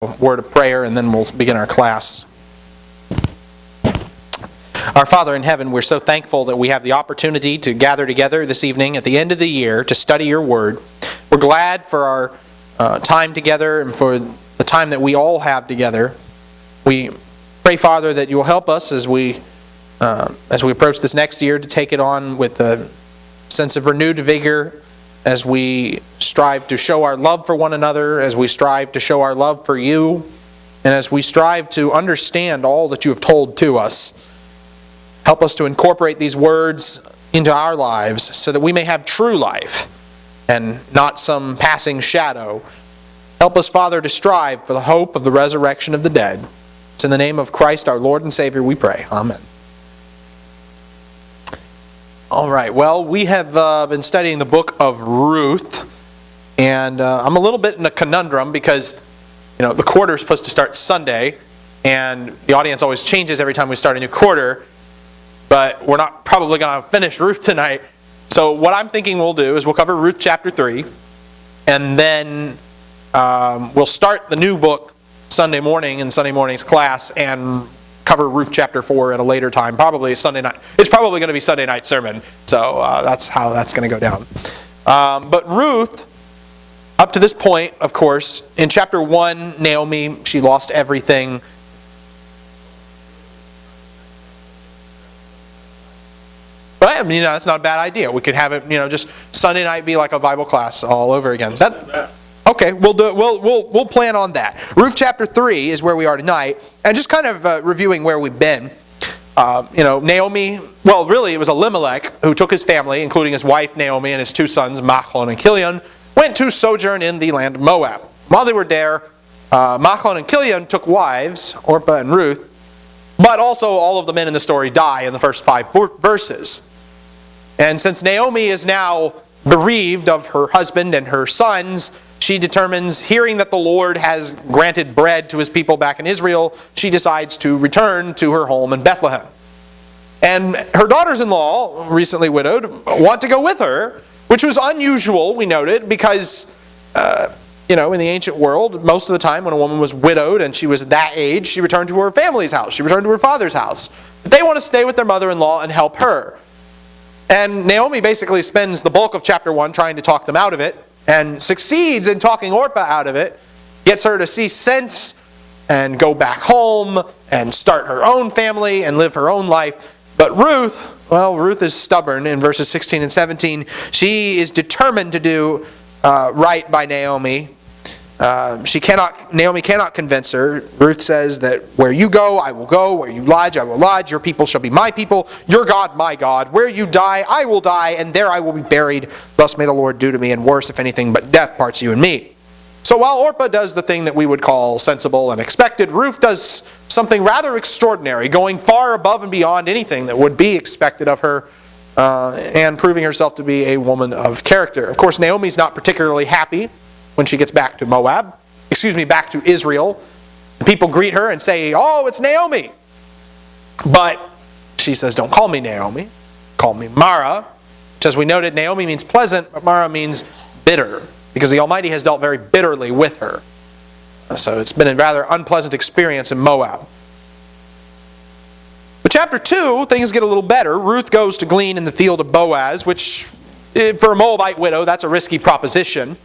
word of prayer, and then we'll begin our class. Our Father in heaven, we're so thankful that we have the opportunity to gather together this evening at the end of the year to study your word. We're glad for our time together and for the time that we all have together. We pray, Father, that you will help us as we approach this next year to take it on with a sense of renewed vigor, as we strive to show our love for one another, as we strive to show our love for you, and as we strive to understand all that you have told to us. Help us to incorporate these words into our lives so that we may have true life and not some passing shadow. Help us, Father, to strive for the hope of the resurrection of the dead. It's in the name of Christ, our Lord and Savior, we pray. Amen. All right, well, we have been studying the book of Ruth, and I'm a little bit in a conundrum because, the quarter is supposed to start Sunday, and the audience always changes every time we start a new quarter, but we're not probably going to finish Ruth tonight. So what I'm thinking we'll do is we'll cover Ruth chapter 3, and then we'll start the new book Sunday morning in Sunday morning's class and cover Ruth chapter 4 at a later time, probably Sunday night. It's probably going to be Sunday night sermon, so that's how that's going to go down. But Ruth, up to this point, of course, in chapter 1, Naomi, she lost everything. But that's not a bad idea. We could have it, just Sunday night be like a Bible class all over again. Okay, we'll do it. We'll plan on that. Ruth chapter 3 is where we are tonight, and just kind of reviewing where we've been. Naomi. Well, really, it was Elimelech who took his family, including his wife Naomi and his two sons Machlon and Kilion, went to sojourn in the land of Moab. While they were there, Machlon and Kilion took wives, Orpah and Ruth, but also all of the men in the story die in the first 5 verses. And since Naomi is now bereaved of her husband and her sons, she determines, hearing that the Lord has granted bread to his people back in Israel, she decides to return to her home in Bethlehem. And her daughters-in-law, recently widowed, want to go with her, which was unusual, we noted, because, in the ancient world, most of the time when a woman was widowed and she was that age, she returned to her family's house, she returned to her father's house. But they want to stay with their mother-in-law and help her. And Naomi basically spends the bulk of chapter 1 trying to talk them out of it, and succeeds in talking Orpah out of it, gets her to see sense and go back home and start her own family and live her own life. But Ruth is stubborn in verses 16 and 17. She is determined to do right by Naomi. Naomi cannot convince her. Ruth says that where you go, I will go. Where you lodge, I will lodge. Your people shall be my people. Your God, my God. Where you die, I will die, and there I will be buried. Thus may the Lord do to me, and worse, if anything but death parts you and me. So while Orpah does the thing that we would call sensible and expected, Ruth does something rather extraordinary, going far above and beyond anything that would be expected of her, and proving herself to be a woman of character. Of course, Naomi's not particularly happy when she gets back to Israel. And people greet her and say, "Oh, it's Naomi." But she says, "Don't call me Naomi. Call me Mara." Which, as we noted, Naomi means pleasant, but Mara means bitter, because the Almighty has dealt very bitterly with her. So it's been a rather unpleasant experience in Moab. But chapter 2, things get a little better. Ruth goes to glean in the field of Boaz, which, for a Moabite widow, that's a risky proposition.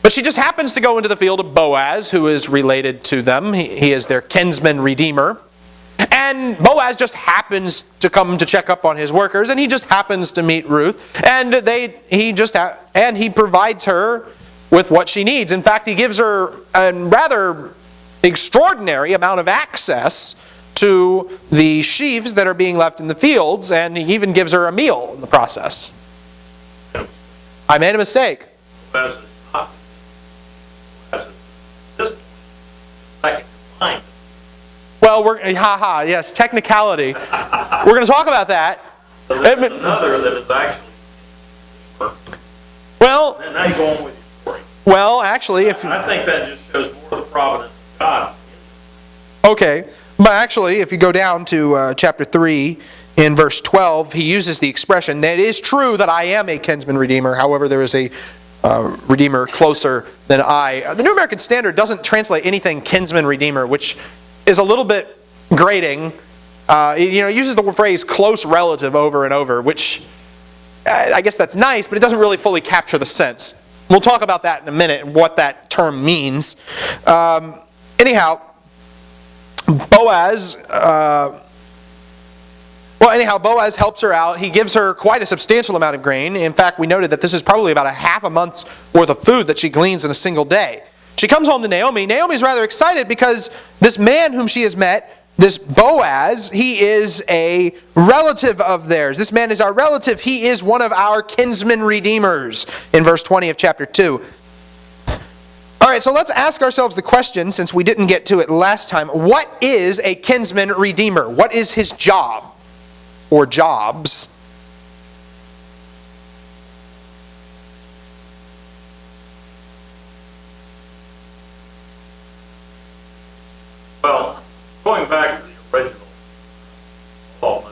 But she just happens to go into the field of Boaz, who is related to them. He is their kinsman redeemer. And Boaz just happens to come to check up on his workers, and he just happens to meet Ruth. And he provides her with what she needs. In fact, he gives her a rather extraordinary amount of access to the sheaves that are being left in the fields, and he even gives her a meal in the process. I made a mistake. Well, yes, technicality. We're going to talk about that. Another that is actually. Well, and now you go on with your story. Well, actually, I think that just shows more of the providence of God. Okay, but actually, if you go down to chapter 3 in verse 12, he uses the expression, "That it is true that I am a kinsman redeemer. However, there is a redeemer closer than I. The New American Standard doesn't translate anything kinsman redeemer, which is a little bit grating. It uses the phrase close relative over and over, which I guess that's nice, but it doesn't really fully capture the sense. We'll talk about that in a minute, what that term means. Anyhow, Boaz helps her out. He gives her quite a substantial amount of grain. In fact, we noted that this is probably about a half a month's worth of food that she gleans in a single day. She comes home to Naomi. Naomi's rather excited because this man whom she has met, this Boaz, he is a relative of theirs. This man is our relative. He is one of our kinsman redeemers in verse 20 of chapter 2. All right, so let's ask ourselves the question, since we didn't get to it last time. What is a kinsman redeemer? What is his job or jobs? Well, going back to the original law,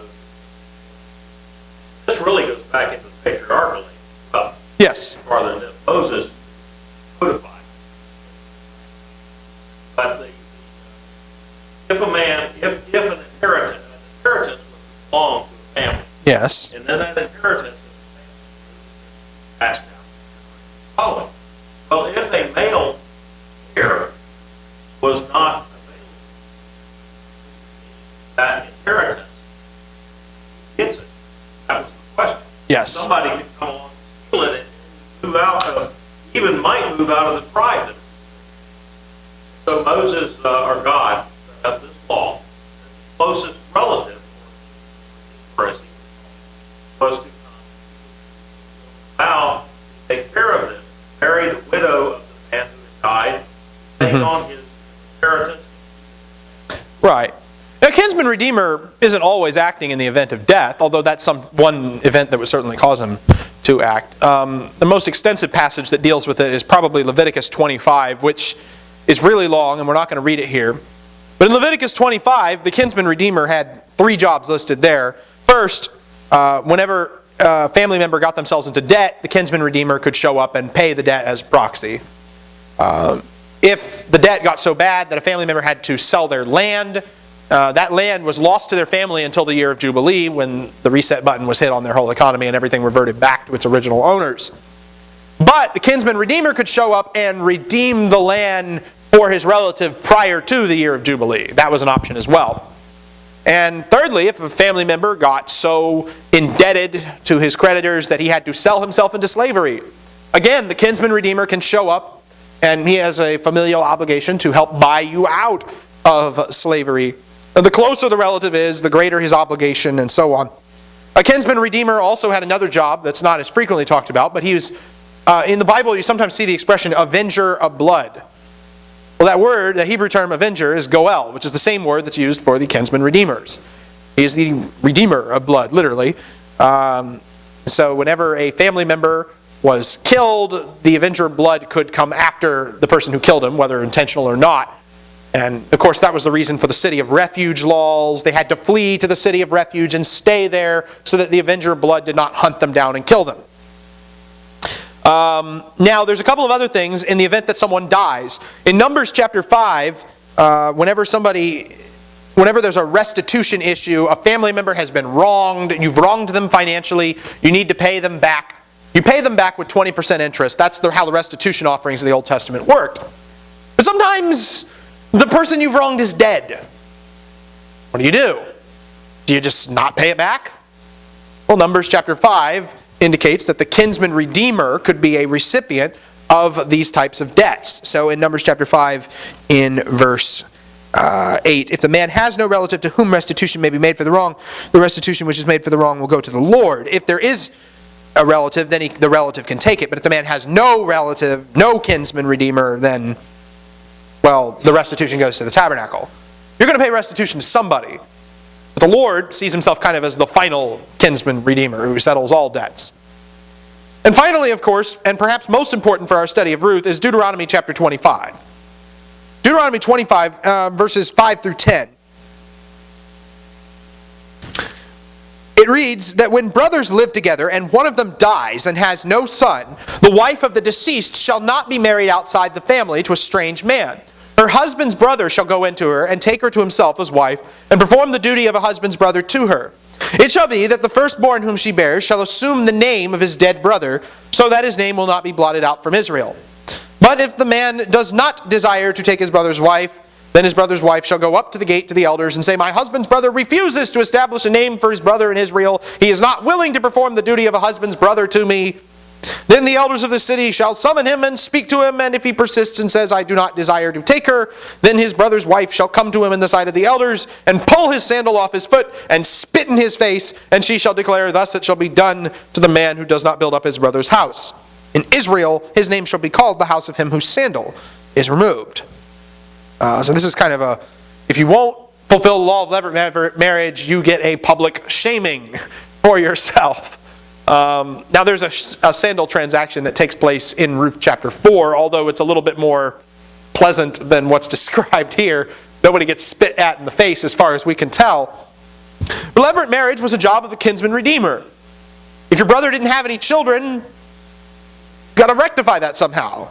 this really goes back into the patriarchal age. Yes. Farther than Moses codified. But if an inheritance would belong to the family, Yes. and then that inheritance is passed down following. Well, if a male heir was not available, that inheritance gets it. That was the question. Yes. Somebody could come along and steal it and might move out of the tribe. So Moses, or God, set up this law. The closest relative was to vow to take care of this, marry the widow of the man who had died, take on his inheritance. Right. Now, kinsman redeemer isn't always acting in the event of death, although that's one event that would certainly cause him to act. The most extensive passage that deals with it is probably Leviticus 25, which is really long, and we're not going to read it here. But in Leviticus 25, the kinsman redeemer had 3 jobs listed there. First, whenever a family member got themselves into debt, the kinsman redeemer could show up and pay the debt as proxy. If the debt got so bad that a family member had to sell their land, that land was lost to their family until the year of Jubilee, when the reset button was hit on their whole economy and everything reverted back to its original owners. But the kinsman redeemer could show up and redeem the land for his relative prior to the year of Jubilee. That was an option as well. And thirdly, if a family member got so indebted to his creditors that he had to sell himself into slavery, again, the kinsman redeemer can show up, and he has a familial obligation to help buy you out of slavery. And the closer the relative is, the greater his obligation, and so on. A kinsman redeemer also had another job that's not as frequently talked about, but he was, in the Bible you sometimes see the expression avenger of blood. Well, that word, the Hebrew term avenger, is goel, which is the same word that's used for the kinsman redeemers. He is the redeemer of blood, literally. So whenever a family member was killed, the avenger of blood could come after the person who killed him, whether intentional or not. And of course that was the reason for the city of refuge laws. They had to flee to the city of refuge and stay there so that the avenger of blood did not hunt them down and kill them. Now there's a couple of other things in the event that someone dies. In Numbers chapter 5, whenever there's a restitution issue, a family member has been wronged, you've wronged them financially, you need to pay them back. You pay them back with 20% interest. That's how the restitution offerings of the Old Testament worked. But sometimes the person you've wronged is dead. What do? Do you just not pay it back? Well, Numbers chapter 5 indicates that the kinsman redeemer could be a recipient of these types of debts. So in Numbers chapter 5 in verse 8, if the man has no relative to whom restitution may be made for the wrong, the restitution which is made for the wrong will go to the Lord. If there is a relative, then the relative can take it. But if the man has no relative, no kinsman redeemer, then, well, the restitution goes to the tabernacle. You're going to pay restitution to somebody. But the Lord sees himself kind of as the final kinsman redeemer who settles all debts. And finally, of course, and perhaps most important for our study of Ruth, is Deuteronomy chapter 25. Deuteronomy 25, verses 5 through 10. It it reads that when brothers live together and one of them dies and has no son, the wife of the deceased shall not be married outside the family to a strange man. Her husband's brother shall go into her and take her to himself as wife and perform the duty of a husband's brother to her. It shall be that the firstborn whom she bears shall assume the name of his dead brother, so that his name will not be blotted out from Israel. But if the man does not desire to take his brother's wife, then his brother's wife shall go up to the gate to the elders and say, my husband's brother refuses to establish a name for his brother in Israel. He is not willing to perform the duty of a husband's brother to me. Then the elders of the city shall summon him and speak to him, and if he persists and says, I do not desire to take her, then his brother's wife shall come to him in the sight of the elders, and pull his sandal off his foot, and spit in his face, and she shall declare, thus it shall be done to the man who does not build up his brother's house. In Israel, his name shall be called the house of him whose sandal is removed. So this is kind of a, if you won't fulfill the law of levirate marriage, you get a public shaming for yourself. Now there's a sandal transaction that takes place in Ruth chapter 4, although it's a little bit more pleasant than what's described here. Nobody gets spit at in the face as far as we can tell. Levirate marriage was a job of the kinsman redeemer. If your brother didn't have any children, you've got to rectify that somehow.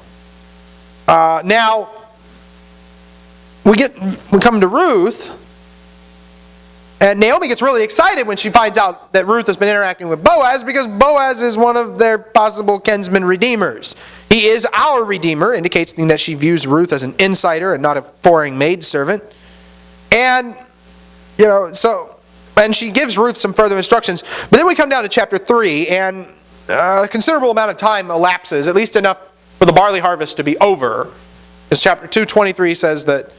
Now, we come to Ruth, and Naomi gets really excited when she finds out that Ruth has been interacting with Boaz, because Boaz is one of their possible kinsman redeemers. He is our redeemer, indicating that she views Ruth as an insider and not a foreign maidservant. And, and she gives Ruth some further instructions. But then we come down to chapter 3, and a considerable amount of time elapses, at least enough for the barley harvest to be over. As chapter 2:23 says that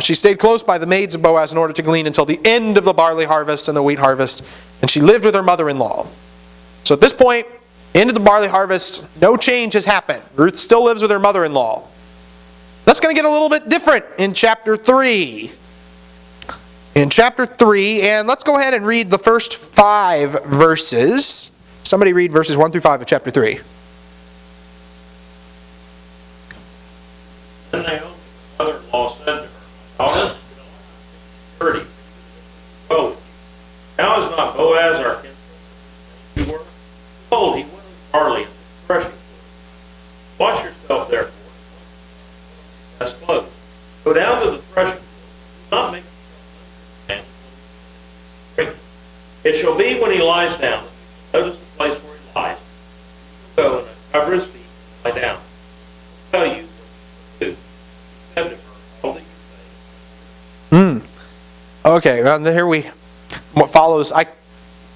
she stayed close by the maids of Boaz in order to glean until the end of the barley harvest and the wheat harvest, and she lived with her mother-in-law. So at this point, end of the barley harvest, no change has happened. Ruth still lives with her mother-in-law. That's going to get a little bit different in chapter 3. In chapter 3, and let's go ahead and read the first 5 verses. Somebody read verses 1 through 5 of chapter 3. Then Naomi's mother-in-law said to her, daughter, 30. Well, now is not Boaz our kinsman you were? Behold, he went with barley into the threshing floor. Wash yourself therefore, as clothes. Go down to the threshing floor. Do not make yourself. It shall be when he lies down. Notice the place where he lies. You shall go and uncover his feet and lie down. I'll tell you what to do. He said to her, all that you say. Okay, well, what follows, I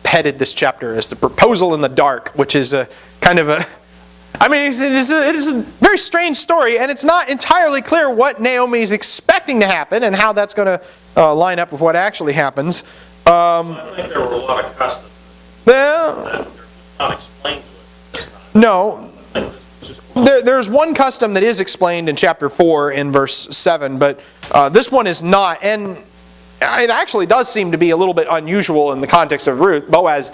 headed this chapter as the proposal in the dark, which is a kind of a, it is a very strange story, and it's not entirely clear what Naomi is expecting to happen and how that's going to line up with what actually happens. I think there were a lot of customs Well, that they're not explained to us this time. no. I think this is just There's one custom that is explained in chapter 4 in verse 7, but this one is not. And it actually does seem to be a little bit unusual in the context of Ruth. Boaz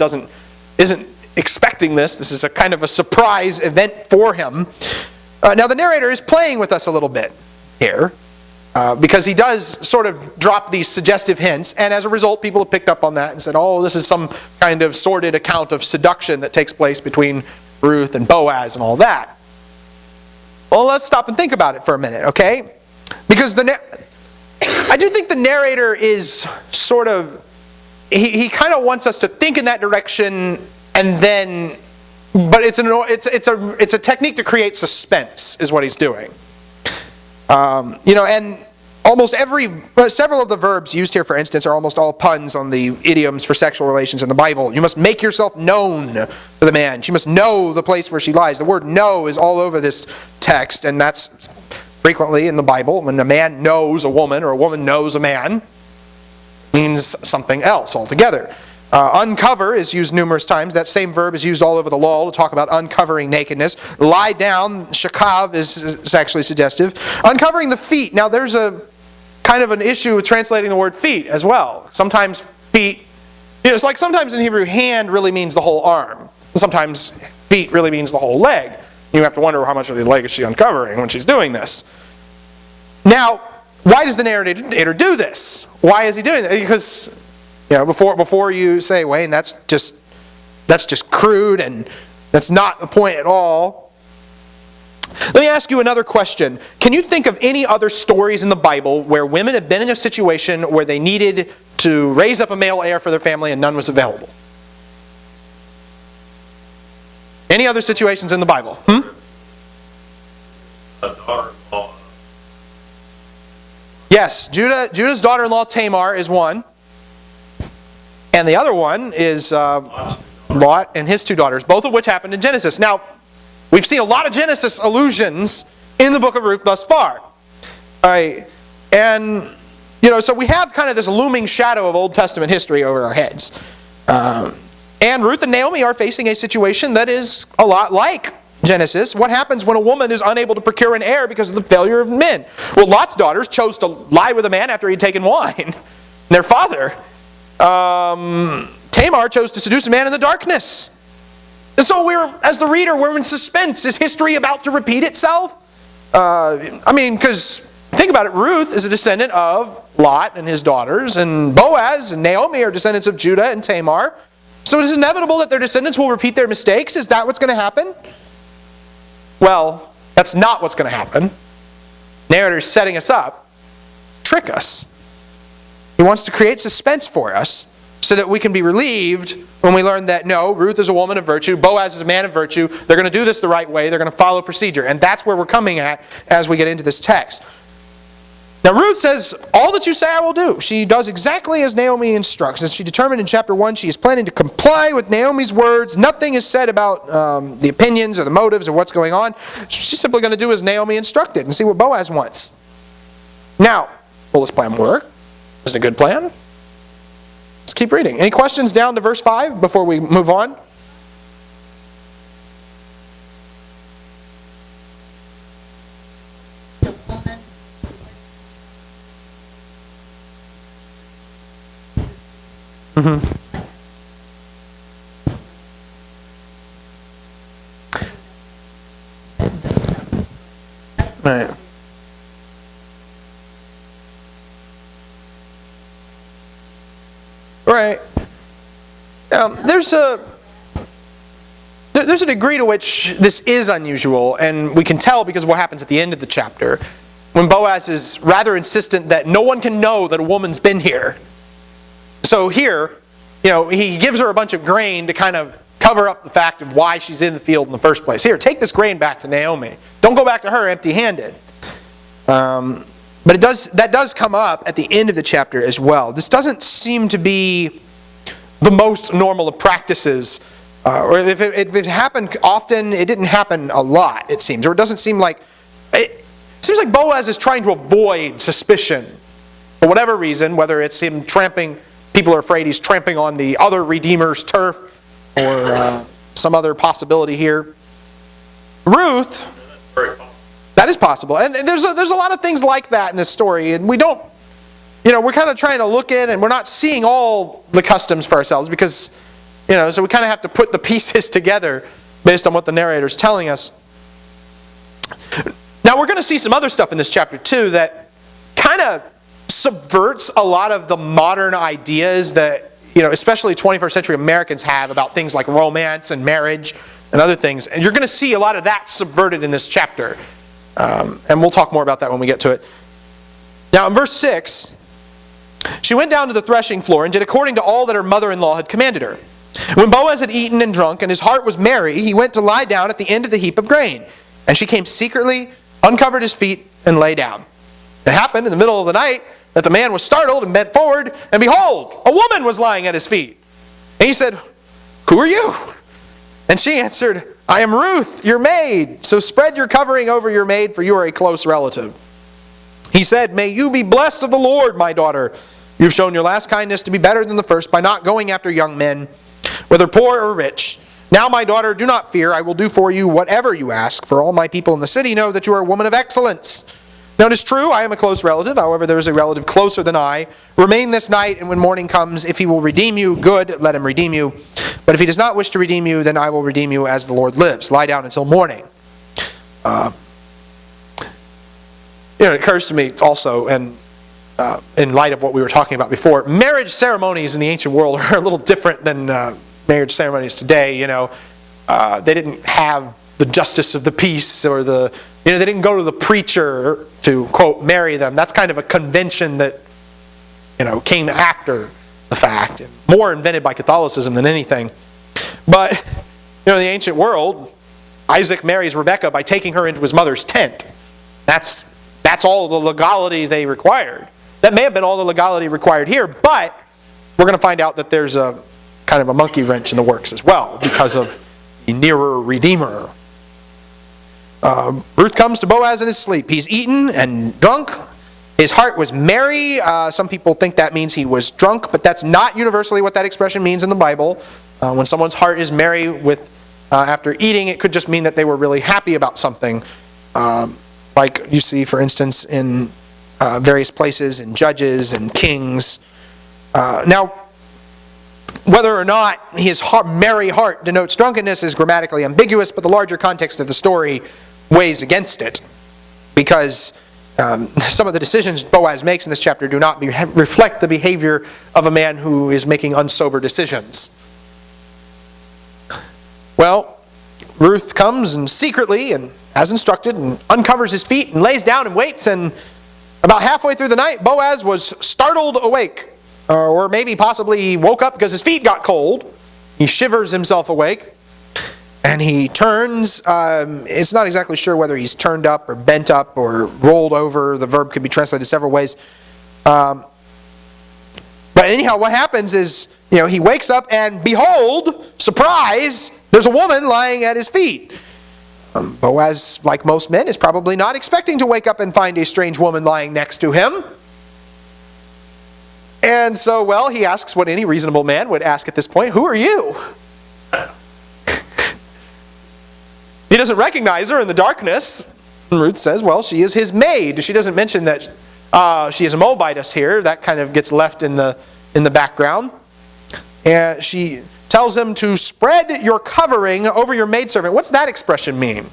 isn't expecting this. This is a kind of a surprise event for him. Now the narrator is playing with us a little bit here, because he does sort of drop these suggestive hints, and as a result people have picked up on that and said, oh, this is some kind of sordid account of seduction that takes place between Ruth and Boaz and all that. Well, let's stop and think about it for a minute, okay? Because I do think the narrator is sort of, he kind of wants us to think in that direction, and then, but it's a technique to create suspense is what he's doing. And almost several of the verbs used here, for instance, are almost all puns on the idioms for sexual relations in the Bible. You must make yourself known to the man. She must know the place where she lies. The word know is all over this text, and that's frequently in the Bible. When a man knows a woman or a woman knows a man, it means something else altogether. Uncover is used numerous times. That same verb is used all over the law to talk about uncovering nakedness. Lie down, shakav, is actually suggestive. Uncovering the feet. Now there's a kind of an issue with translating the word feet as well. Sometimes feet, it's like sometimes in Hebrew, hand really means the whole arm. And sometimes feet really means the whole leg. You have to wonder how much of the leg is she uncovering when she's doing this. Now, why does the narrator do this? Why is he doing that? Because Before you say, Wayne, that's just crude and that's not the point at all. Let me ask you another question. Can you think of any other stories in the Bible where women have been in a situation where they needed to raise up a male heir for their family and none was available? Any other situations in the Bible? A daughter-in-law. Yes, Judah's daughter-in-law Tamar is one. And the other one is Lot and his two daughters, both of which happened in Genesis. Now, we've seen a lot of Genesis allusions in the book of Ruth thus far. All right, and so we have kind of this looming shadow of Old Testament history over our heads. And Ruth and Naomi are facing a situation that is a lot like Genesis. What happens when a woman is unable to procure an heir because of the failure of men? Well, Lot's daughters chose to lie with a man after he'd taken wine. Their father, Tamar, chose to seduce a man in the darkness. And so as the reader, we're in suspense. Is history about to repeat itself? Because think about it, Ruth is a descendant of Lot and his daughters, and Boaz and Naomi are descendants of Judah and Tamar. So it is inevitable that their descendants will repeat their mistakes. Is that what's going to happen? Well, that's not what's going to happen. Narrator is setting us up, trick us. He wants to create suspense for us so that we can be relieved when we learn that no, Ruth is a woman of virtue, Boaz is a man of virtue, they're going to do this the right way, they're going to follow procedure. And that's where we're coming at as we get into this text. Now Ruth says, all that you say I will do. She does exactly as Naomi instructs. As she determined in chapter 1, she is planning to comply with Naomi's words. Nothing is said about the opinions or the motives or what's going on. She's simply going to do as Naomi instructed and see what Boaz wants. Now, will this plan work? Is it a good plan? Let's keep reading. Any questions down to verse 5 before we move on? Right. Right. There's a degree to which this is unusual, and we can tell because of what happens at the end of the chapter, when Boaz is rather insistent that no one can know that a woman's been here. So here, he gives her a bunch of grain to kind of cover up the fact of why she's in the field in the first place. Here, take this grain back to Naomi. Don't go back to her empty-handed. But that does come up at the end of the chapter as well. This doesn't seem to be the most normal of practices. Or if it happened often, it didn't happen a lot, it seems. Or it doesn't seem like... It seems like Boaz is trying to avoid suspicion. For whatever reason, whether it's him people are afraid he's tramping on the other Redeemer's turf, or some other possibility here. Ruth, that is possible. And there's a lot of things like that in this story, and we don't, we're kind of trying to look in, and we're not seeing all the customs for ourselves, because, so we kind of have to put the pieces together based on what the narrator's telling us. Now we're going to see some other stuff in this chapter too that kind of subverts a lot of the modern ideas that, especially 21st century Americans have about things like romance and marriage and other things. And you're going to see a lot of that subverted in this chapter. And we'll talk more about that when we get to it. Now in verse 6, she went down to the threshing floor and did according to all that her mother-in-law had commanded her. When Boaz had eaten and drunk and his heart was merry, he went to lie down at the end of the heap of grain. And she came secretly, uncovered his feet, and lay down. It happened in the middle of the night that the man was startled and bent forward, and behold, a woman was lying at his feet. And he said, "Who are you?" And she answered, "I am Ruth, your maid. So spread your covering over your maid, for you are a close relative." He said, "May you be blessed of the Lord, my daughter. You've shown your last kindness to be better than the first by not going after young men, whether poor or rich. Now, my daughter, do not fear. I will do for you whatever you ask, for all my people in the city know that you are a woman of excellence. Now it is true, I am a close relative. However, there is a relative closer than I. Remain this night, and when morning comes, if he will redeem you, good, let him redeem you. But if he does not wish to redeem you, then I will redeem you as the Lord lives. Lie down until morning." It occurs to me also, and in light of what we were talking about before. Marriage ceremonies in the ancient world are a little different than marriage ceremonies today. They didn't have the justice of the peace, or they didn't go to the preacher to, quote, marry them. That's kind of a convention that came after the fact, and more invented by Catholicism than anything. But in the ancient world, Isaac marries Rebekah by taking her into his mother's tent. That's all the legalities they required. That may have been all the legality required here, but we're going to find out that there's a kind of a monkey wrench in the works as well because of the nearer Redeemer. Ruth comes to Boaz in his sleep. He's eaten and drunk. His heart was merry. Some people think that means he was drunk, but that's not universally what that expression means in the Bible. When someone's heart is merry after eating, it could just mean that they were really happy about something. Like you see, for instance, in various places, in Judges and Kings. Now, whether or not his merry heart denotes drunkenness is grammatically ambiguous, but the larger context of the story weighs against it. Because some of the decisions Boaz makes in this chapter do not reflect the behavior of a man who is making unsober decisions. Well, Ruth comes and secretly, and as instructed, and uncovers his feet and lays down and waits, and about halfway through the night, Boaz was startled awake. Or maybe possibly he woke up because his feet got cold. He shivers himself awake. And he turns. It's not exactly sure whether he's turned up or bent up or rolled over. The verb could be translated several ways. But anyhow, what happens is, he wakes up and behold, surprise, there's a woman lying at his feet. Boaz, like most men, is probably not expecting to wake up and find a strange woman lying next to him. And so, he asks what any reasonable man would ask at this point, who are you? He doesn't recognize her in the darkness. And Ruth says, she is his maid. She doesn't mention that she is a Moabitess here. That kind of gets left in the background. And she tells him to spread your covering over your maidservant. What's that expression mean?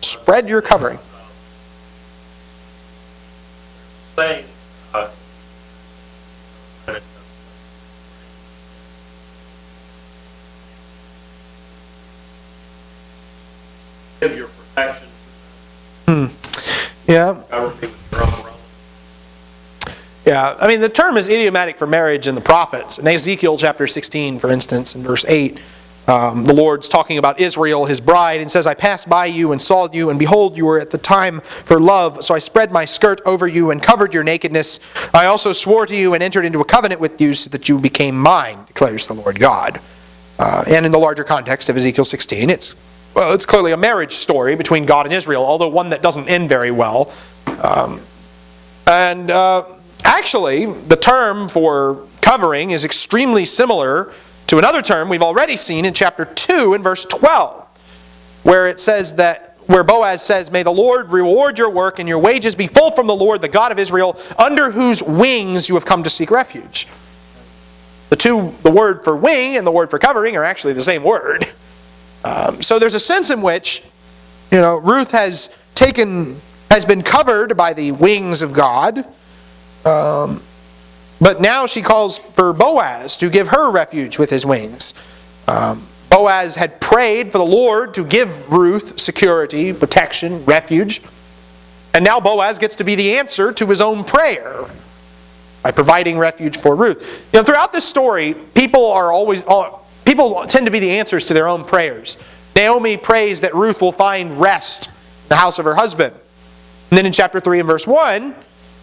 Spread your covering. Saying, give your protection. Yeah. Cover me with your umbrella. Yeah, the term is idiomatic for marriage in the prophets. In Ezekiel chapter 16, for instance, in verse 8, the Lord's talking about Israel, his bride, and says, I passed by you and saw you, and behold, you were at the time for love. So I spread my skirt over you and covered your nakedness. I also swore to you and entered into a covenant with you so that you became mine, declares the Lord God. And in the larger context of Ezekiel 16, it's clearly a marriage story between God and Israel, although one that doesn't end very well. Actually, the term for covering is extremely similar to another term we've already seen in chapter 2 in verse 12, where Boaz says, May the Lord reward your work and your wages be full from the Lord, the God of Israel, under whose wings you have come to seek refuge. The word for wing and the word for covering are actually the same word. So there's a sense in which, Ruth has been covered by the wings of God, but now she calls for Boaz to give her refuge with his wings. Boaz had prayed for the Lord to give Ruth security, protection, refuge, and now Boaz gets to be the answer to his own prayer by providing refuge for Ruth. Throughout this story, people tend to be the answers to their own prayers. Naomi prays that Ruth will find rest in the house of her husband. And then in chapter 3 and verse 1,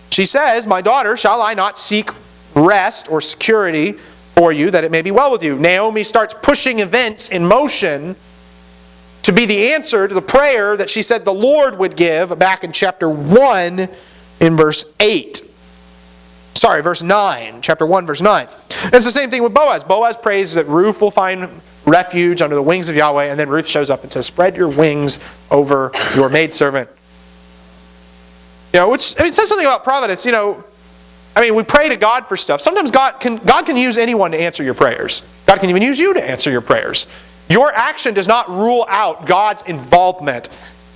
she says, My daughter, shall I not seek rest or security for you, that it may be well with you? Naomi starts pushing events in motion to be the answer to the prayer that she said the Lord would give back in chapter 1 in verse 8. Verse 9. Chapter 1, verse 9. And it's the same thing with Boaz. Boaz prays that Ruth will find refuge under the wings of Yahweh, and then Ruth shows up and says, Spread your wings over your maidservant. Which says something about providence. We pray to God for stuff. Sometimes God can use anyone to answer your prayers. God can even use you to answer your prayers. Your action does not rule out God's involvement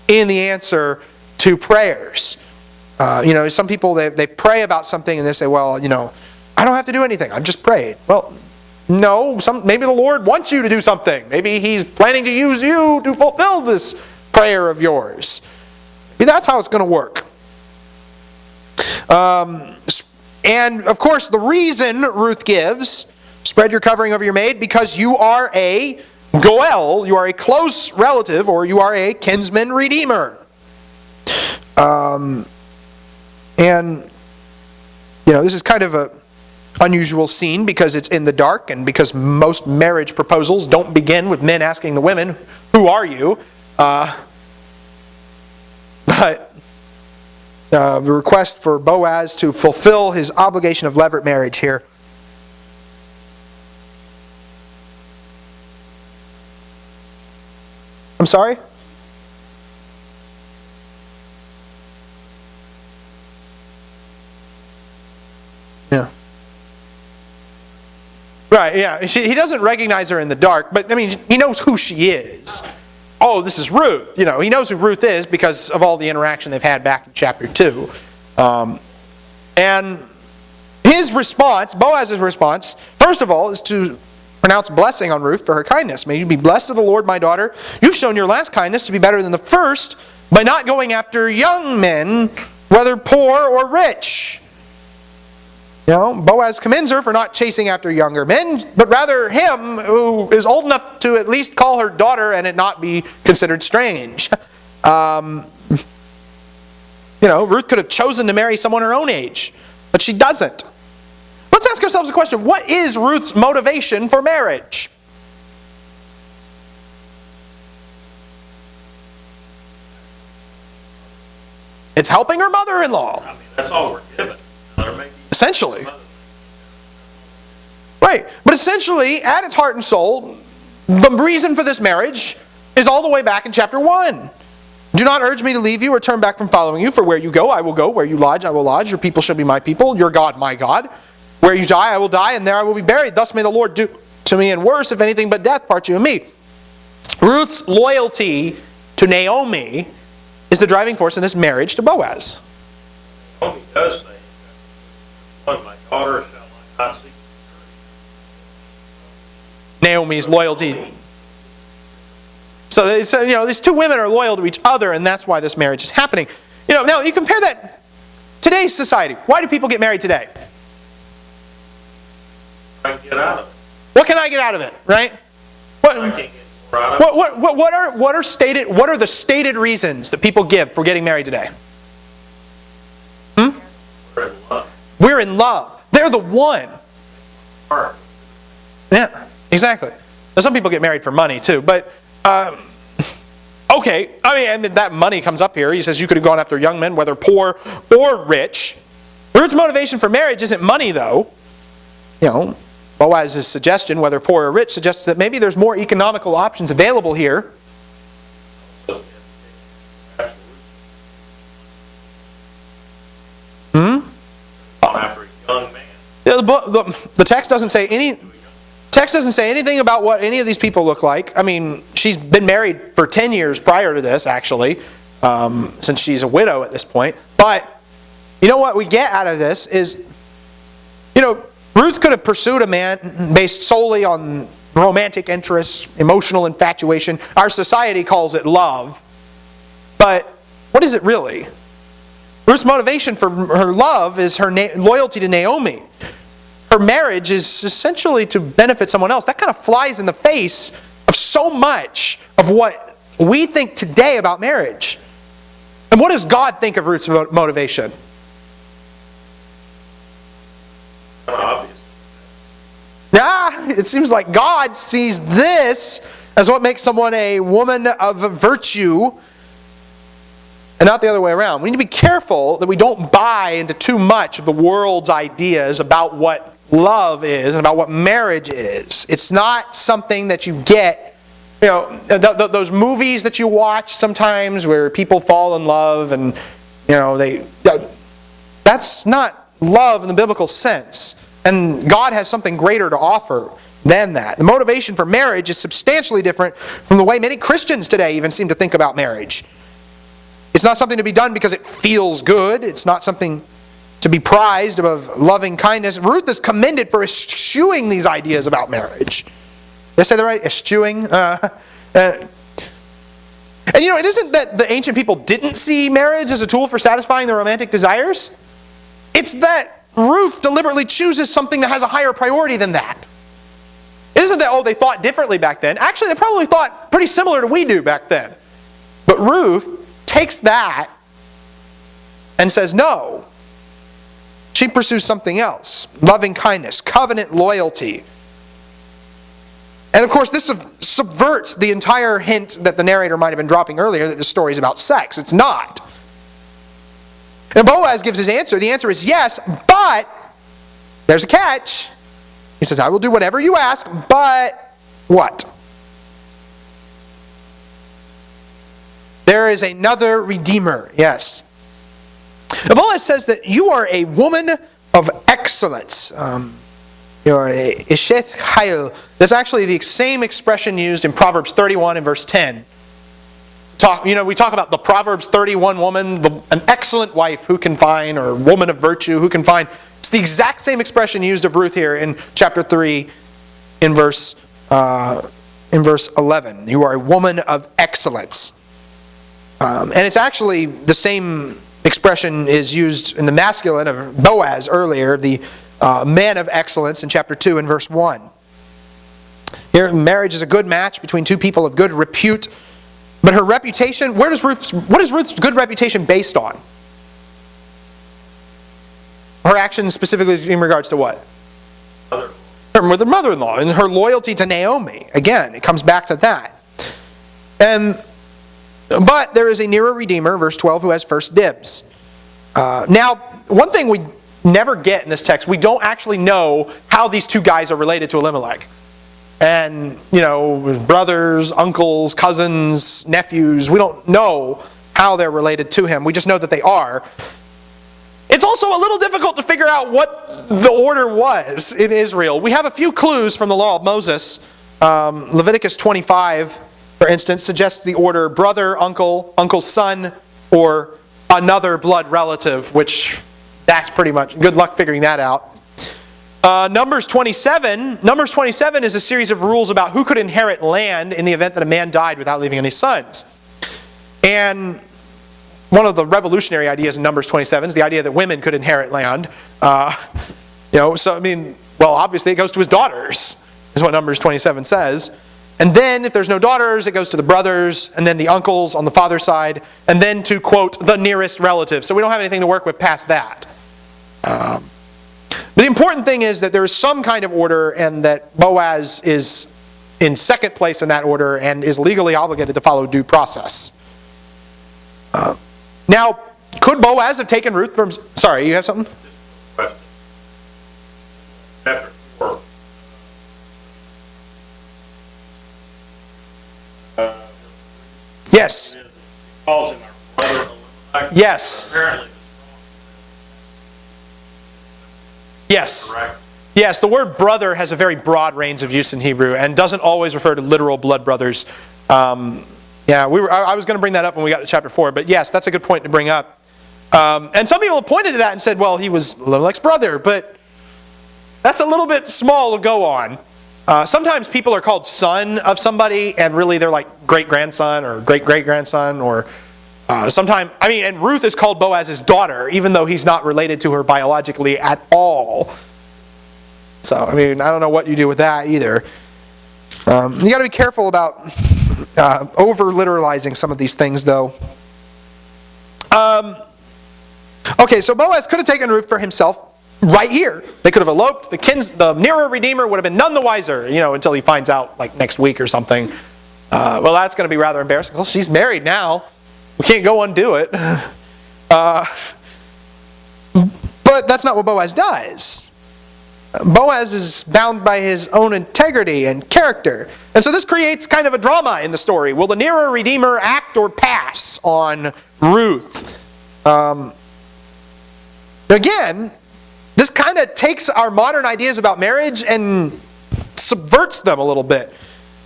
in the answer to prayers. Some people, they pray about something and they say, well, I don't have to do anything. I've just prayed. Well, no, maybe the Lord wants you to do something. Maybe He's planning to use you to fulfill this prayer of yours. Maybe that's how it's going to work. And, of course, the reason Ruth gives, spread your covering over your maid, because you are a goel, you are a close relative, or you are a kinsman redeemer. And, this is kind of a unusual scene because it's in the dark and because most marriage proposals don't begin with men asking the women, who are you? But the request for Boaz to fulfill his obligation of levirate marriage here. I'm sorry? Yeah. Right, yeah. He doesn't recognize her in the dark, but he knows who she is. Oh, this is Ruth. He knows who Ruth is because of all the interaction they've had back in chapter 2. And his response, Boaz's response, first of all, is to pronounce blessing on Ruth for her kindness. May you be blessed of the Lord, my daughter. You've shown your last kindness to be better than the first by not going after young men, whether poor or rich. Boaz commends her for not chasing after younger men, but rather him who is old enough to at least call her daughter and it not be considered strange. Ruth could have chosen to marry someone her own age, but she doesn't. Let's ask ourselves a question. What is Ruth's motivation for marriage? It's helping her mother-in-law. That's all we're given. Essentially. Right. But essentially, at its heart and soul, the reason for this marriage is all the way back in chapter 1. Do not urge me to leave you or turn back from following you, for where you go, I will go. Where you lodge, I will lodge. Your people shall be my people. Your God, my God. Where you die, I will die, and there I will be buried. Thus may the Lord do to me, and worse, if anything but death part you and me. Ruth's loyalty to Naomi is the driving force in this marriage to Boaz. Naomi does say, my daughter shall I not see. Naomi's loyalty. So these two women are loyal to each other, and that's why this marriage is happening. Now you compare that today's society. Why do people get married today? I can get out of it. What can I get out of it? Right? I can't get more out of it. What are the stated reasons that people give for getting married today? We're in love. We're in love. They're the one. Heart. Yeah, exactly. Now, some people get married for money too, but okay. That money comes up here. He says you could have gone after young men, whether poor or rich. Ruth's motivation for marriage isn't money, though. Boaz's suggestion, whether poor or rich, suggests that maybe there's more economical options available here. After a young man. The text doesn't say anything about what any of these people look like. She's been married for 10 years prior to this, actually, since she's a widow at this point. But what we get out of this is, Ruth could have pursued a man based solely on romantic interests, emotional infatuation. Our society calls it love. But what is it really? Ruth's motivation for her love is her loyalty to Naomi. Her marriage is essentially to benefit someone else. That kind of flies in the face of so much of what we think today about marriage. And what does God think of Ruth's motivation? Obvious. It seems like God sees this as what makes someone a woman of virtue and not the other way around. We need to be careful that we don't buy into too much of the world's ideas about what love is and about what marriage is. It's not something that you get, those movies that you watch sometimes where people fall in love and, that's not love in the biblical sense. And God has something greater to offer than that. The motivation for marriage is substantially different from the way many Christians today even seem to think about marriage. It's not something to be done because it feels good. It's not something to be prized above loving kindness. Ruth is commended for eschewing these ideas about marriage. Did I say that right? Eschewing? And it isn't that the ancient people didn't see marriage as a tool for satisfying their romantic desires. It's that Ruth deliberately chooses something that has a higher priority than that. It isn't that, they thought differently back then. Actually, they probably thought pretty similar to we do back then. But Ruth takes that and says no. She pursues something else. Loving kindness, covenant loyalty. And of course, this subverts the entire hint that the narrator might have been dropping earlier that the story is about sex. It's not. And Boaz gives his answer. The answer is yes, but there's a catch. He says, I will do whatever you ask, but what? There is another redeemer. Yes. Now, Boaz says that you are a woman of excellence. You're a Isheth Chayil. That's actually the same expression used in Proverbs 31 and verse 10. We talk about the Proverbs 31 woman, an excellent wife who can find, or woman of virtue who can find. It's the exact same expression used of Ruth here in chapter 3 in verse 11. You are a woman of excellence. And it's actually the same expression is used in the masculine of Boaz earlier, the man of excellence in chapter 2 and verse 1. Here, marriage is a good match between two people of good repute. But her reputation, what is Ruth's good reputation based on? Her actions specifically in regards to what? Her mother-in-law and her loyalty to Naomi. Again, it comes back to that. But there is a nearer redeemer, verse 12, who has first dibs. Now, one thing we never get in this text, we don't actually know how these two guys are related to Elimelech. And, brothers, uncles, cousins, nephews, we don't know how they're related to him. We just know that they are. It's also a little difficult to figure out what the order was in Israel. We have a few clues from the law of Moses. Leviticus 25, for instance, suggests the order brother, uncle, uncle's son, or another blood relative, which that's pretty much, good luck figuring that out. Numbers 27 is a series of rules about who could inherit land in the event that a man died without leaving any sons. And one of the revolutionary ideas in Numbers 27 is the idea that women could inherit land. Obviously it goes to his daughters, is what Numbers 27 says. And then if there's no daughters, it goes to the brothers, and then the uncles on the father's side, and then to, quote, the nearest relative. So we don't have anything to work with past that. But the important thing is that there is some kind of order, and that Boaz is in second place in that order and is legally obligated to follow due process. Now, could Boaz have taken Ruth from... Sorry, you have something? Question. Chapter 4. Yes. Calls him our brother Elimelech. Yes. Apparently. Yes. Correct. Yes, the word brother has a very broad range of use in Hebrew and doesn't always refer to literal blood brothers. I was going to bring that up when we got to chapter 4, but yes, that's a good point to bring up. And some people have pointed to that and said, well, he was Elimelech's brother, but that's a little bit small to go on. Sometimes people are called son of somebody, and really they're like great-grandson or great-great-grandson, or and Ruth is called Boaz's daughter, even though he's not related to her biologically at all. So, I don't know what you do with that either. You got to be careful about over-literalizing some of these things, though. Okay, so Boaz could have taken Ruth for himself right here. They could have eloped. The nearer redeemer would have been none the wiser, until he finds out like next week or something. Well, that's going to be rather embarrassing. Well, she's married now. We can't go undo it. But that's not what Boaz does. Boaz is bound by his own integrity and character. And so this creates kind of a drama in the story. Will the nearer redeemer act or pass on Ruth? Again, this kind of takes our modern ideas about marriage and subverts them a little bit.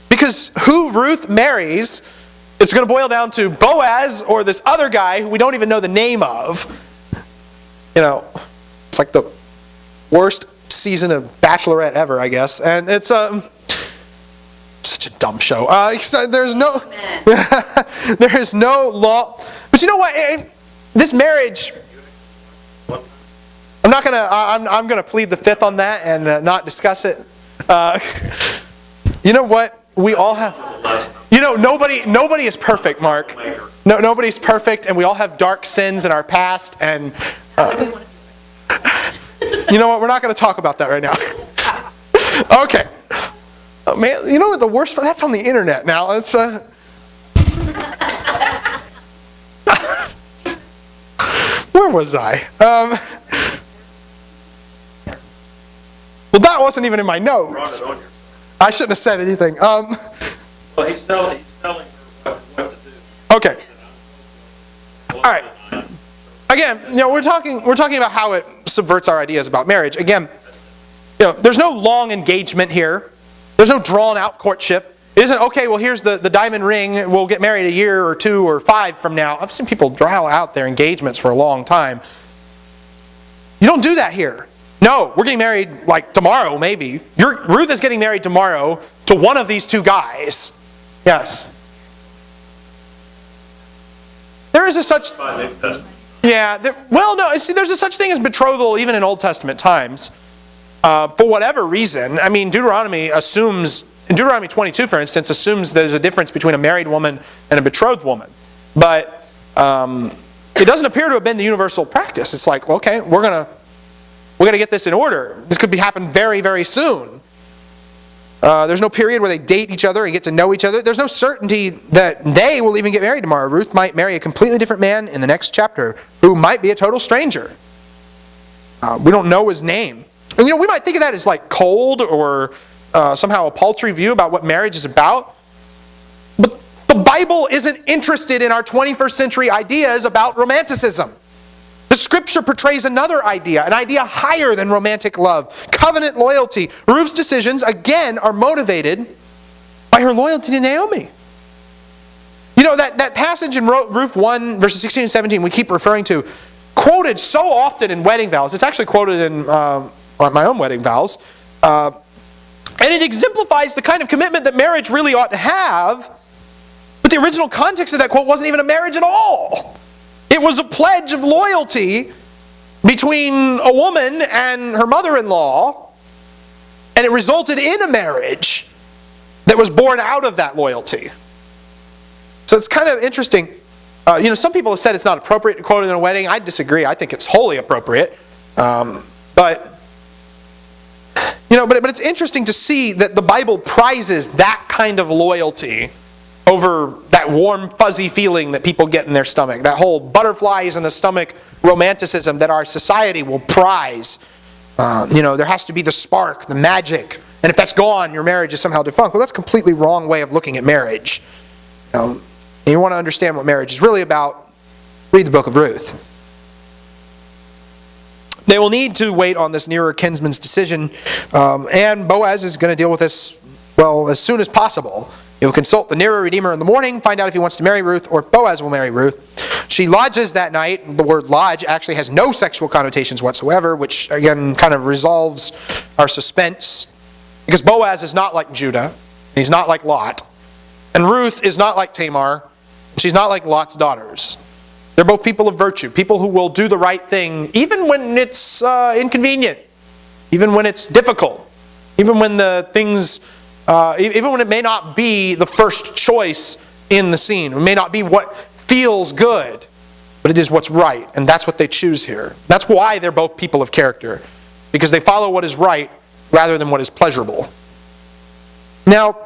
Because who Ruth marries It's going to boil down to Boaz or this other guy who we don't even know the name of. It's like the worst season of Bachelorette ever, I guess. And it's such a dumb show. There's no there is no law. But you know what? This marriage, I'm gonna plead the fifth on that and not discuss it. You know what? We all have. Nobody is perfect, Mark. No, nobody's perfect, and we all have dark sins in our past. And you know what? We're not going to talk about that right now. Okay. Oh, man, you know what the worst? That's on the internet now. It's where was I? Well, that wasn't even in my notes. I shouldn't have said anything. Well, he's telling her what to do. Okay. All right. Again, we're talking about how it subverts our ideas about marriage. Again, there's no long engagement here. There's no drawn out courtship. It isn't, okay, well, here's the diamond ring. We'll get married a year or 2 or 5 from now. I've seen people draw out their engagements for a long time. You don't do that here. No, we're getting married like tomorrow, maybe. Ruth is getting married tomorrow to one of these 2 guys. Yes. There is a such... Yeah. There's a such thing as betrothal even in Old Testament times. For whatever reason. I mean, Deuteronomy 22, for instance, assumes there's a difference between a married woman and a betrothed woman. But it doesn't appear to have been the universal practice. It's like, okay, we're going to get this in order. This could happen very, very soon. There's no period where they date each other and get to know each other. There's no certainty that they will even get married tomorrow. Ruth might marry a completely different man in the next chapter who might be a total stranger. We don't know his name. And we might think of that as like cold or somehow a paltry view about what marriage is about. But the Bible isn't interested in our 21st century ideas about romanticism. The Scripture portrays another idea, an idea higher than romantic love, covenant loyalty. Ruth's decisions, again, are motivated by her loyalty to Naomi. That passage in Ruth 1, verses 16 and 17 we keep referring to, quoted so often in wedding vows. It's actually quoted in my own wedding vows. And it exemplifies the kind of commitment that marriage really ought to have. But the original context of that quote wasn't even a marriage at all. It was a pledge of loyalty between a woman and her mother-in-law, and it resulted in a marriage that was born out of that loyalty. So it's kind of interesting. Some people have said it's not appropriate to quote it in a wedding. I disagree. I think it's wholly appropriate. But it's interesting to see that the Bible prizes that kind of loyalty over that warm, fuzzy feeling that people get in their stomach. That whole butterflies in the stomach romanticism that our society will prize. There has to be the spark, the magic. And if that's gone, your marriage is somehow defunct. Well, that's a completely wrong way of looking at marriage. And you want to understand what marriage is really about, read the book of Ruth. They will need to wait on this nearer kinsman's decision. And Boaz is going to deal with this, as soon as possible. He'll consult the nearer redeemer in the morning, find out if he wants to marry Ruth or Boaz will marry Ruth. She lodges that night. The word lodge actually has no sexual connotations whatsoever, which again kind of resolves our suspense. Because Boaz is not like Judah. He's not like Lot. And Ruth is not like Tamar. She's not like Lot's daughters. They're both people of virtue, people who will do the right thing even when it's inconvenient, even when it's difficult, even when the things... even when it may not be the first choice in the scene. It may not be what feels good, but it is what's right. And that's what they choose here. That's why they're both people of character. Because they follow what is right rather than what is pleasurable. Now,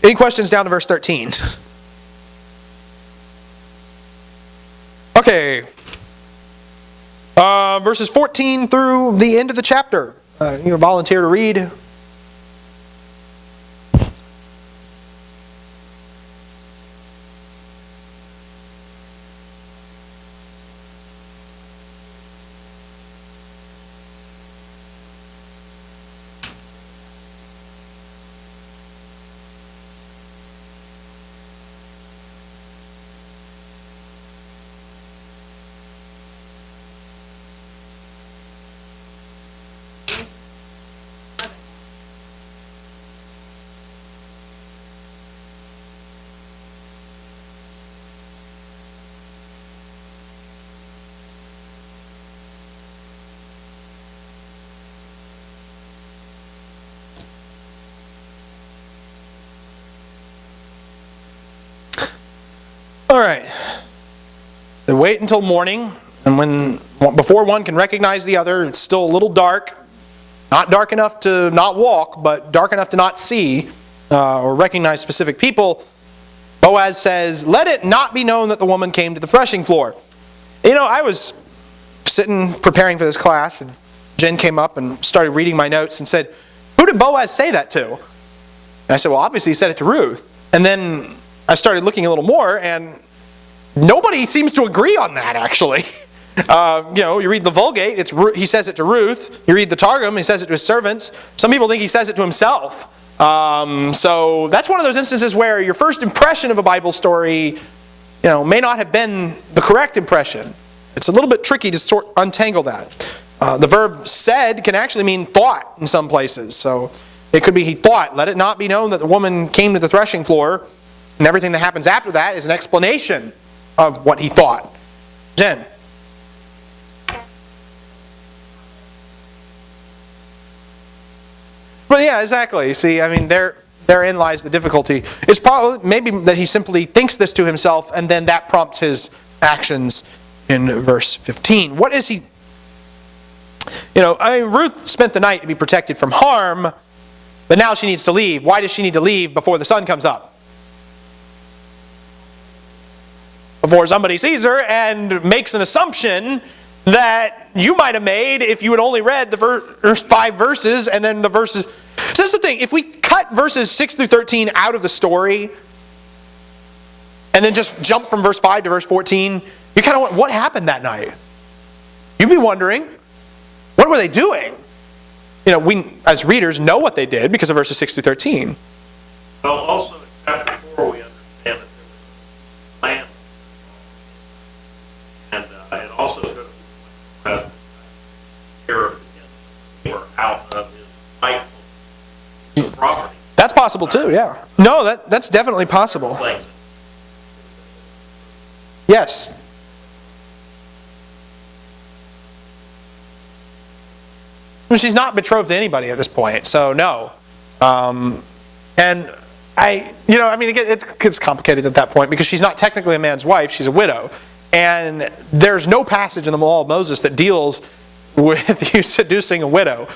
any questions down to verse 13? Okay. Verses 14 through the end of the chapter. You volunteer to read. All right. They wait until morning, and before one can recognize the other, it's still a little dark. Not dark enough to not walk, but dark enough to not see or recognize specific people. Boaz says, "Let it not be known that the woman came to the threshing floor." I was sitting preparing for this class, and Jen came up and started reading my notes and said, "Who did Boaz say that to?" And I said, "Well, obviously he said it to Ruth." And then I started looking a little more, and nobody seems to agree on that, actually. You read the Vulgate, he says it to Ruth. You read the Targum, he says it to his servants. Some people think he says it to himself. So that's one of those instances where your first impression of a Bible story, may not have been the correct impression. It's a little bit tricky to untangle that. The verb said can actually mean thought in some places. So it could be he thought, "Let it not be known that the woman came to the threshing floor," and everything that happens after that is an explanation of what he thought. Jen? Well, yeah, exactly. See, therein lies the difficulty. It's probably maybe that he simply thinks this to himself, and then that prompts his actions in verse 15. What is he? Ruth spent the night to be protected from harm, but now she needs to leave. Why does she need to leave before the sun comes up? Before somebody sees her and makes an assumption that you might have made if you had only read the first 5 verses and then the verses. So that's the thing. If we cut verses 6 through 13 out of the story and then just jump from verse 5 to verse 14, you kind of wonder, what happened that night? You'd be wondering, what were they doing? We as readers know what they did because of verses 6 through 13. Well, also in chapter 4 we understand that there was a plan. And it also could have been out of his rightful property. That's possible too, yeah. No, that's definitely possible. Yes. Well, she's not betrothed to anybody at this point, so no. And it's complicated at that point because she's not technically a man's wife; she's a widow. And there's no passage in the law of Moses that deals with you seducing a widow,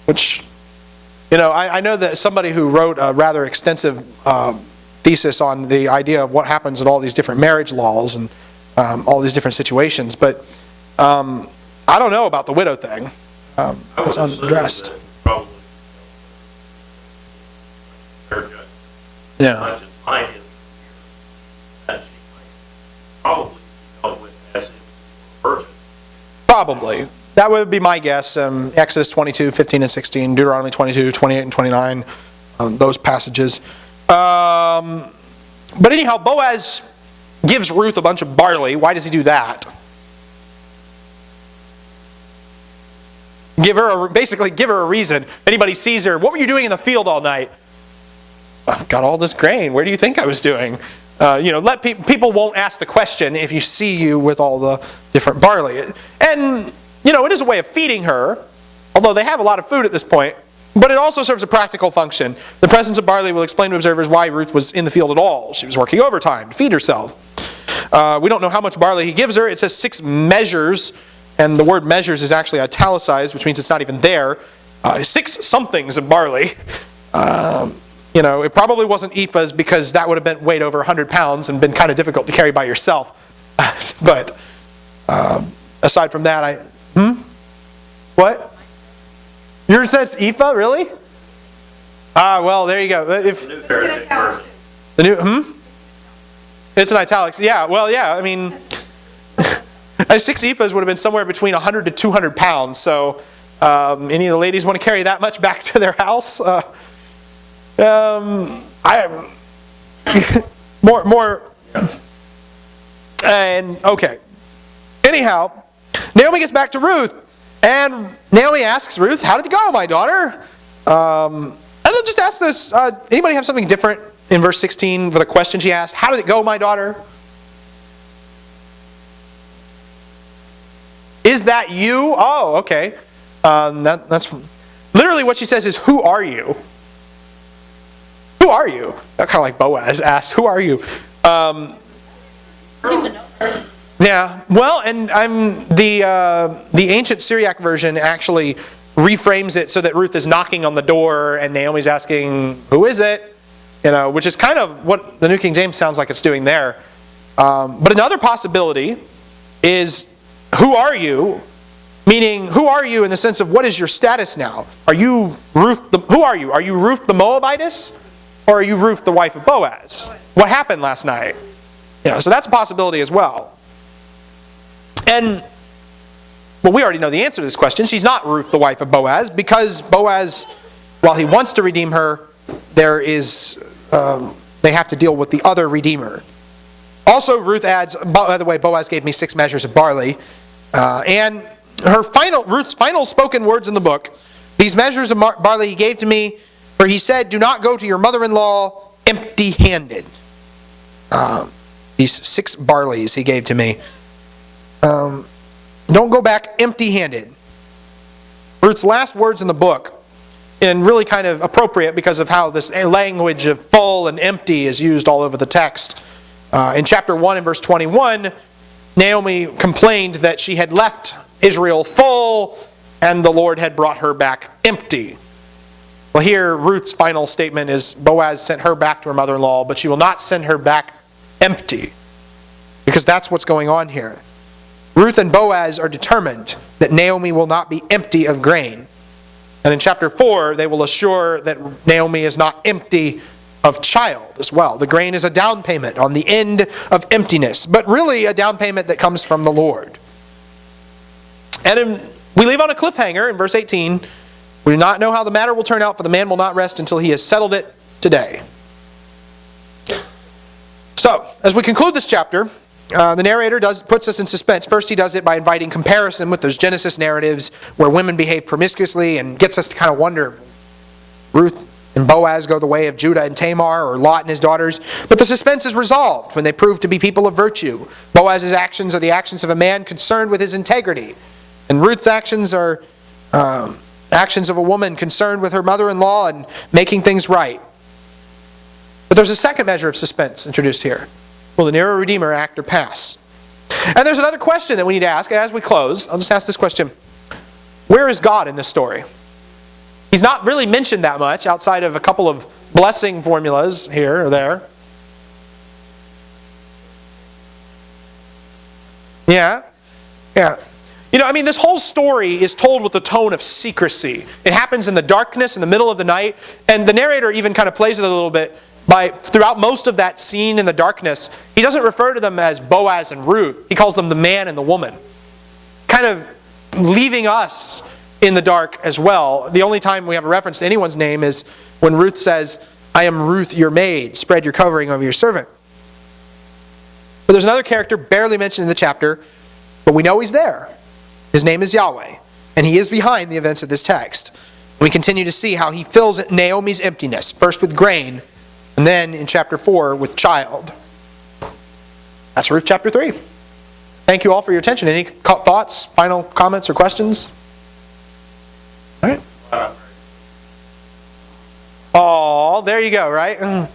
which, I know that somebody who wrote a rather extensive thesis on the idea of what happens in all these different marriage laws and all these different situations, but I don't know about the widow thing. It's unaddressed. Yeah. Probably. That would be my guess. Exodus 22, 15 and 16, Deuteronomy 22, 28 and 29, those passages. But anyhow, Boaz gives Ruth a bunch of barley. Why does he do that? Basically give her a reason. If anybody sees her, "What were you doing in the field all night?" "I've got all this grain. Where do you think I was doing?" People won't ask the question if you see you with all the different barley. And, it is a way of feeding her, although they have a lot of food at this point, but it also serves a practical function. The presence of barley will explain to observers why Ruth was in the field at all. She was working overtime to feed herself. We don't know how much barley he gives her. It says 6 measures, and the word measures is actually italicized, which means it's not even there. 6 somethings of barley. It probably wasn't ephahs because that would have weighed over 100 pounds and been kind of difficult to carry by yourself. But aside from that, What? Yours says ephah, really? Well, there you go. The New Paradigm version. The new, It's in italics. Yeah, well, yeah, 6 ephahs would have been somewhere between 100 to 200 pounds. So, any of the ladies want to carry that much back to their house? More. And okay. Anyhow, Naomi gets back to Ruth, and Naomi asks Ruth, "How did it go, my daughter?" And then just ask this. Anybody have something different in verse 16 for the question she asked? "How did it go, my daughter?" Is that you? Oh, okay. That's literally what she says is, "Who are you?" Who are you? Kind of like Boaz asked, "Who are you?" seem to know her. Yeah, well, and the ancient Syriac version actually reframes it so that Ruth is knocking on the door and Naomi's asking, "Who is it?" Which is kind of what the New King James sounds like it's doing there. But another possibility is, "Who are you?" Meaning, who are you in the sense of what is your status now? Are you Ruth? Who are you? Are you Ruth the Moabitess, or are you Ruth the wife of Boaz? What happened last night? So that's a possibility as well. And, well, we already know the answer to this question. She's not Ruth, the wife of Boaz, because Boaz, while he wants to redeem her, they have to deal with the other redeemer. Also, Ruth adds, by the way, Boaz gave me 6 measures of barley. And Ruth's final spoken words in the book, "These measures of barley he gave to me, for he said, 'Do not go to your mother-in-law empty-handed.'" These 6 barleys he gave to me. Don't go back empty-handed. Ruth's last words in the book, and really kind of appropriate because of how this language of full and empty is used all over the text. In chapter 1 and verse 21, Naomi complained that she had left Israel full and the Lord had brought her back empty. Well, here Ruth's final statement is Boaz sent her back to her mother-in-law, but she will not send her back empty. Because that's what's going on here. Ruth and Boaz are determined that Naomi will not be empty of grain. And in chapter 4, they will assure that Naomi is not empty of child as well. The grain is a down payment on the end of emptiness, but really a down payment that comes from the Lord. And we leave on a cliffhanger in verse 18. We do not know how the matter will turn out, for the man will not rest until he has settled it today. So, as we conclude this chapter, the narrator puts us in suspense. First, he does it by inviting comparison with those Genesis narratives where women behave promiscuously and gets us to kind of wonder, Ruth and Boaz go the way of Judah and Tamar, or Lot and his daughters. But the suspense is resolved when they prove to be people of virtue. Boaz's actions are the actions of a man concerned with his integrity. And Ruth's actions are actions of a woman concerned with her mother-in-law and making things right. But there's a second measure of suspense introduced here. Will the nearer Redeemer act or pass? And there's another question that we need to ask as we close. I'll just ask this question. Where is God in this story? He's not really mentioned that much outside of a couple of blessing formulas here or there. Yeah. This whole story is told with a tone of secrecy. It happens in the darkness, in the middle of the night, and the narrator even kind of plays with it a little bit. Throughout most of that scene in the darkness, he doesn't refer to them as Boaz and Ruth. He calls them the man and the woman. Kind of leaving us in the dark as well. The only time we have a reference to anyone's name is when Ruth says, "I am Ruth your maid, spread your covering over your servant." But there's another character barely mentioned in the chapter, but we know he's there. His name is Yahweh, and he is behind the events of this text. We continue to see how he fills Naomi's emptiness, first with grain, and then in chapter 4 with child. That's Ruth chapter 3. Thank you all for your attention. Any thoughts, final comments, or questions? All right. Oh, there you go, right?